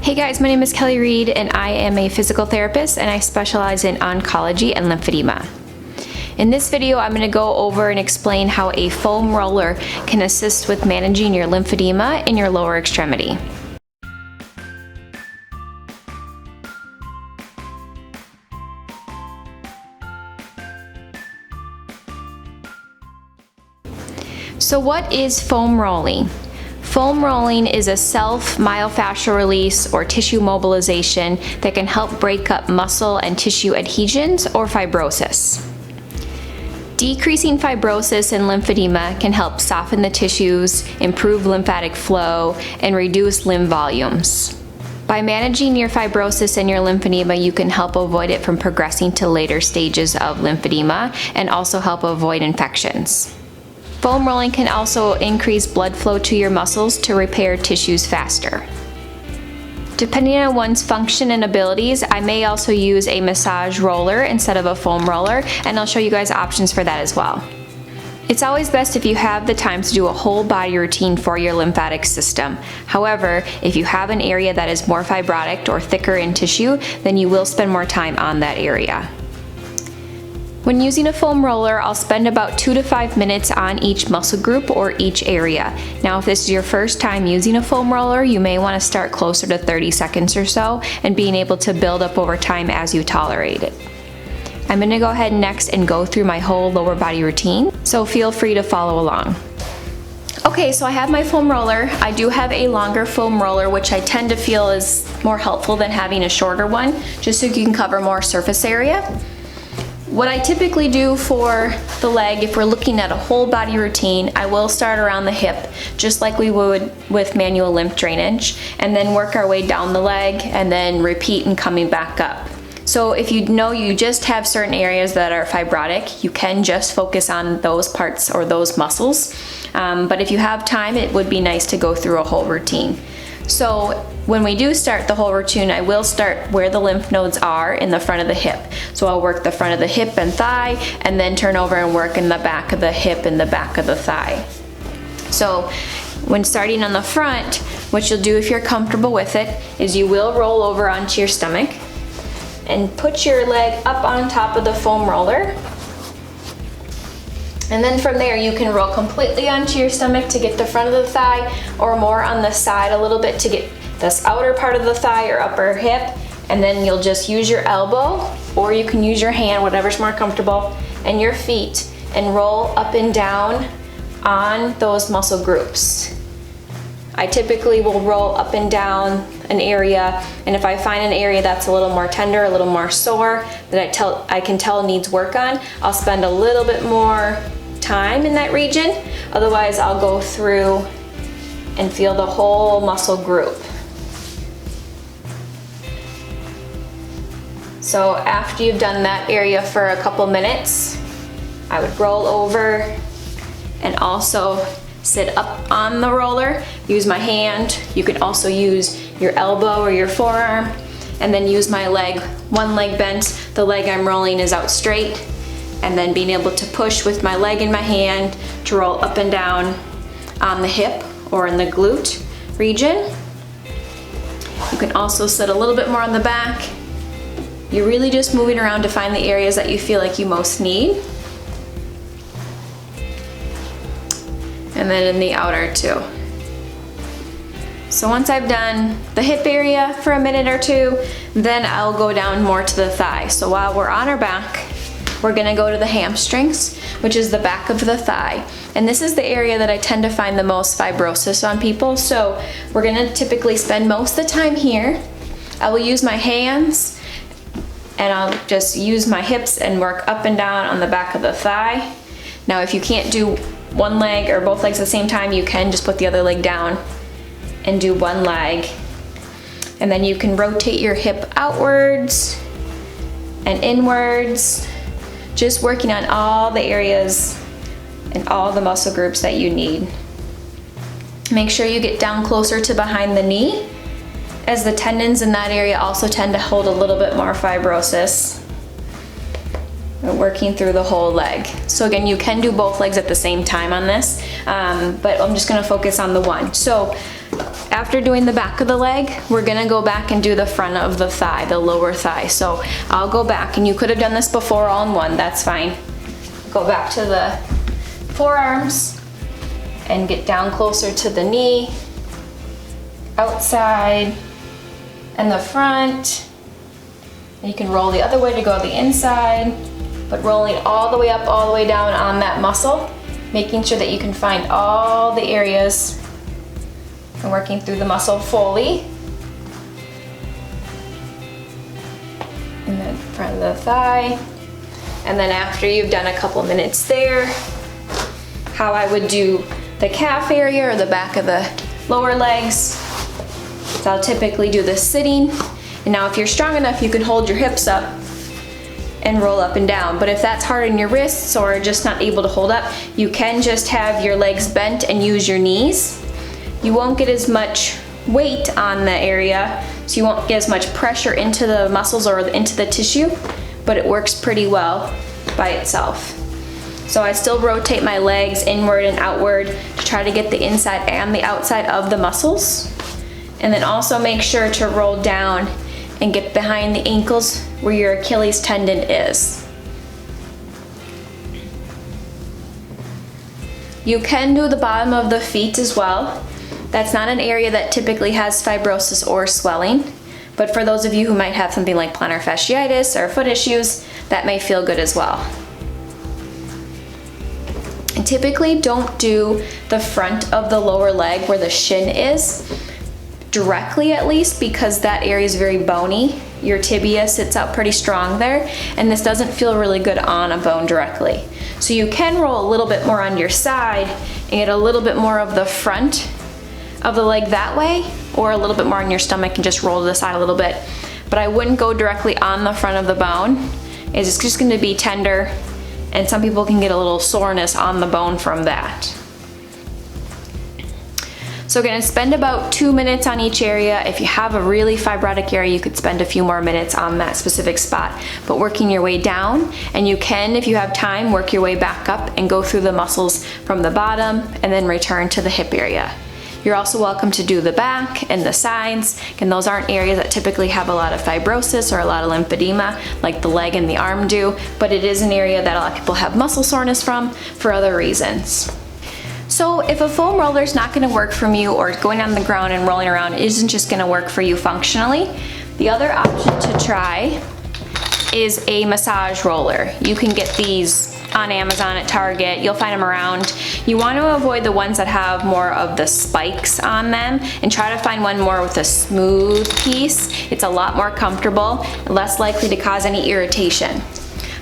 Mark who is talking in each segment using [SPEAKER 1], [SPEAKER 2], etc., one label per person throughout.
[SPEAKER 1] Hey guys, my name is Kelly Reed and I am a physical therapist and I specialize in oncology and lymphedema. In this video, I'm going to go over and explain how a foam roller can assist with managing your lymphedema in your lower extremity. So what is foam rolling? Foam rolling is a self-myofascial release or tissue mobilization that can help break up muscle and tissue adhesions or fibrosis. Decreasing fibrosis and lymphedema can help soften the tissues, improve lymphatic flow, and reduce lymph volumes. By managing your fibrosis and your lymphedema, you can help avoid it from progressing to later stages of lymphedema and also help avoid infections. Foam rolling can also increase blood flow to your muscles to repair tissues faster. Depending on one's function and abilities, I may also use a massage roller instead of a foam roller, and I'll show you guys options for that as well. It's always best if you have the time to do a whole body routine for your lymphatic system. However, if you have an area that is more fibrotic or thicker in tissue, then you will spend more time on that area. When using a foam roller, I'll spend about 2 to 5 minutes on each muscle group or each area. Now, if this is your first time using a foam roller, you may want to start closer to 30 seconds or so and being able to build up over time as you tolerate it. I'm going to go ahead next and go through my whole lower body routine, so feel free to follow along. Okay, so I have my foam roller. I do have a longer foam roller, which I tend to feel is more helpful than having a shorter one, just so you can cover more surface area. What I typically do for the leg, if we're looking at a whole body routine, I will start around the hip, just like we would with manual lymph drainage, and then work our way down the leg and then repeat and coming back up. So if you know you just have certain areas that are fibrotic, you can just focus on those parts or those muscles. But if you have time, it would be nice to go through a whole routine. So when we do start the whole routine, I will start where the lymph nodes are in the front of the hip. So I'll work the front of the hip and thigh, and then turn over and work in the back of the hip and the back of the thigh. So when starting on the front, what you'll do if you're comfortable with it is you will roll over onto your stomach and put your leg up on top of the foam roller. And then from there, you can roll completely onto your stomach to get the front of the thigh, or more on the side a little bit to get this outer part of the thigh or upper hip. And then you'll just use your elbow, or you can use your hand, whatever's more comfortable, and your feet, and roll up and down on those muscle groups. I typically will roll up and down an area, and if I find an area that's a little more tender, a little more sore, that I can tell needs work on, I'll spend a little bit more time in that region. Otherwise, I'll go through and feel the whole muscle group. So after you've done that area for a couple minutes, I would roll over and also sit up on the roller, use my hand. You can also use your elbow or your forearm, and then use my leg, one leg bent. The leg I'm rolling is out straight, and then being able to push with my leg in my hand to roll up and down on the hip or in the glute region. You can also sit a little bit more on the back. You're really just moving around to find the areas that you feel like you most need. And then in the outer too. So once I've done the hip area for a minute or two, then I'll go down more to the thigh. So while we're on our back, we're gonna go to the hamstrings, which is the back of the thigh. And this is the area that I tend to find the most fibrosis on people. So we're gonna typically spend most of the time here. I will use my hands, and I'll just use my hips and work up and down on the back of the thigh. Now, if you can't do one leg or both legs at the same time, you can just put the other leg down and do one leg. And then you can rotate your hip outwards and inwards, just working on all the areas and all the muscle groups that you need. Make sure you get down closer to behind the knee, as the tendons in that area also tend to hold a little bit more fibrosis. We're working through the whole leg. So again, you can do both legs at the same time on this, but I'm just gonna focus on the one. So After doing the back of the leg, we're gonna go back and do the front of the thigh, the lower thigh. So I'll go back, and you could have done this before all in one, that's fine. Go back to the forearms and get down closer to the knee, outside and the front. And you can roll the other way to go the inside, but rolling all the way up, all the way down on that muscle, making sure that you can find all the areas and working through the muscle fully. In the front of the thigh. And then after you've done a couple minutes there, how I would do the calf area or the back of the lower legs. So I'll typically do this sitting. And now if you're strong enough, you can hold your hips up and roll up and down. But if that's hard on your wrists or just not able to hold up, you can just have your legs bent and use your knees. You won't get as much weight on the area, so you won't get as much pressure into the muscles or into the tissue, but it works pretty well by itself. So I still rotate my legs inward and outward to try to get the inside and the outside of the muscles. And then also make sure to roll down and get behind the ankles where your Achilles tendon is. You can do the bottom of the feet as well. That's not an area that typically has fibrosis or swelling, but for those of you who might have something like plantar fasciitis or foot issues, that may feel good as well. And typically don't do the front of the lower leg where the shin is, directly at least, because that area is very bony. Your tibia sits out pretty strong there, and this doesn't feel really good on a bone directly. So you can roll a little bit more on your side and get a little bit more of the front of the leg that way, or a little bit more on your stomach and just roll to the side a little bit. But I wouldn't go directly on the front of the bone. It's just gonna be tender, and some people can get a little soreness on the bone from that. So we're gonna spend about 2 minutes on each area. If you have a really fibrotic area, you could spend a few more minutes on that specific spot, but working your way down, and you can, if you have time, work your way back up and go through the muscles from the bottom and then return to the hip area. You're also welcome to do the back and the sides, and those aren't areas that typically have a lot of fibrosis or a lot of lymphedema like the leg and the arm do, but it is an area that a lot of people have muscle soreness from for other reasons. So if a foam roller is not going to work for you, or going on the ground and rolling around isn't just going to work for you functionally, the other option to try is a massage roller. You can get these on Amazon, at Target, you'll find them around. You want to avoid the ones that have more of the spikes on them and try to find one more with a smooth piece. It's a lot more comfortable, less likely to cause any irritation.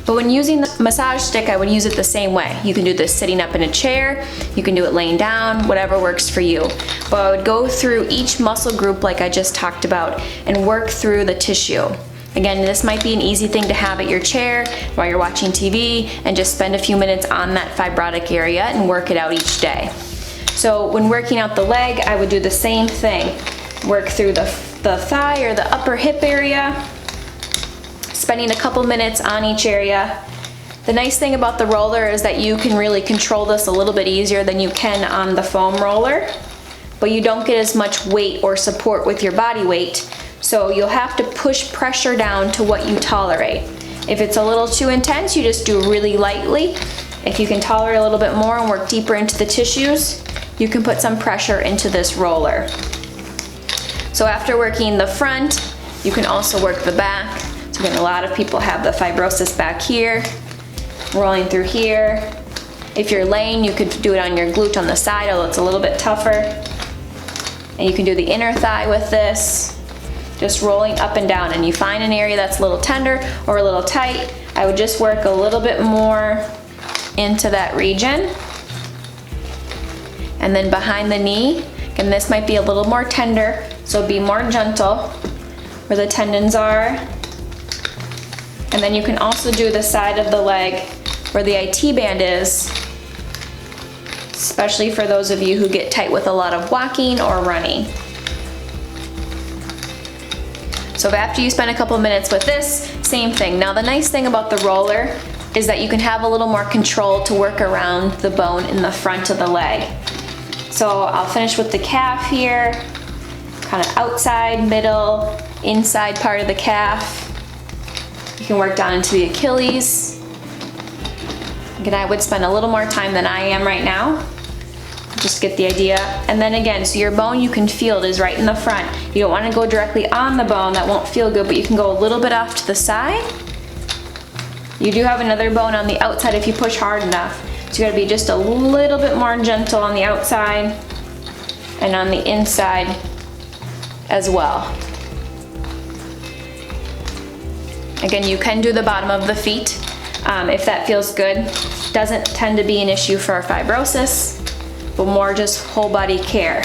[SPEAKER 1] But when using the massage stick, I would use it the same way. You can do this sitting up in a chair, you can do it laying down, whatever works for you. But I would go through each muscle group like I just talked about and work through the tissue. Again, this might be an easy thing to have at your chair while you're watching TV, and just spend a few minutes on that fibrotic area and work it out each day. So when working out the leg, I would do the same thing. Work through the thigh or the upper hip area, spending a couple minutes on each area. The nice thing about the roller is that you can really control this a little bit easier than you can on the foam roller, but you don't get as much weight or support with your body weight. So you'll have to push pressure down to what you tolerate. If it's a little too intense, you just do really lightly. If you can tolerate a little bit more and work deeper into the tissues, you can put some pressure into this roller. So after working the front, you can also work the back. So again, a lot of people have the fibrosis back here, rolling through here. If you're laying, you could do it on your glute on the side, although it's a little bit tougher. And you can do the inner thigh with this. Just rolling up and down, and you find an area that's a little tender or a little tight, I would just work a little bit more into that region. And then behind the knee, and this might be a little more tender, so be more gentle where the tendons are. And then you can also do the side of the leg where the IT band is, especially for those of you who get tight with a lot of walking or running. So after you spend a couple minutes with this, same thing. Now the nice thing about the roller is that you can have a little more control to work around the bone in the front of the leg. So I'll finish with the calf here. kind of outside, middle, inside part of the calf. You can work down into the Achilles. Again, I would spend a little more time than I am right now. Just get the idea. And then again, so your bone you can feel it is right in the front. You don't want to go directly on the bone, that won't feel good, but you can go a little bit off to the side. You do have another bone on the outside if you push hard enough. So you gotta be just a little bit more gentle on the outside and on the inside as well. Again, you can do the bottom of the feet if that feels good. Doesn't tend to be an issue for fibrosis, but more just whole body care.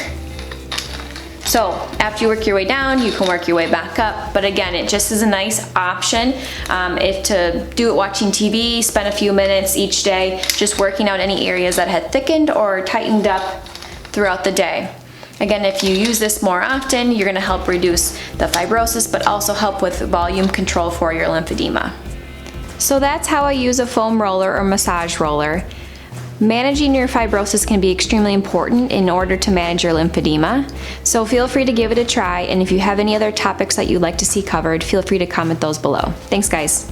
[SPEAKER 1] So after you work your way down, you can work your way back up. But again, it just is a nice option to do it watching TV, spend a few minutes each day just working out any areas that had thickened or tightened up throughout the day. Again, if you use this more often, you're gonna help reduce the fibrosis, but also help with volume control for your lymphedema. So that's how I use a foam roller or massage roller. Managing your fibrosis can be extremely important in order to manage your lymphedema. So feel free to give it a try, and if you have any other topics that you'd like to see covered, feel free to comment those below. Thanks, guys.